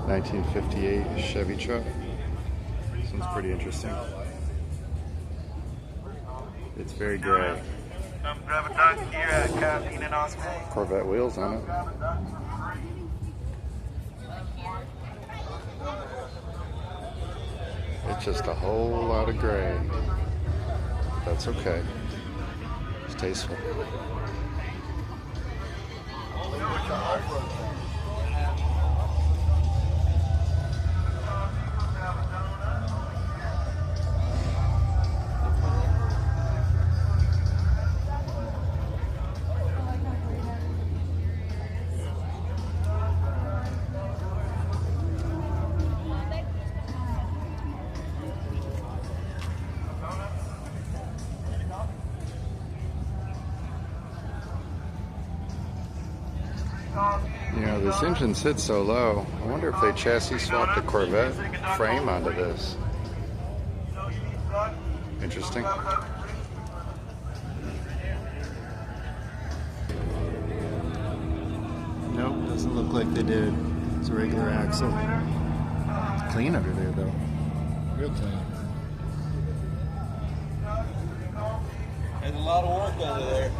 1958 Chevy truck. This one's pretty interesting. It's very gray. Come grab a dunk here at Caffeine and Oscar. Corvette wheels on it. It's just a whole lot of gray. That's okay. It's tasteful. You know, this engine sits so low. I wonder if they chassis swapped the Corvette frame onto this. Interesting. Nope, doesn't look like they did. It's a regular axle. It's clean under there though. Real clean. There's a lot of work under there.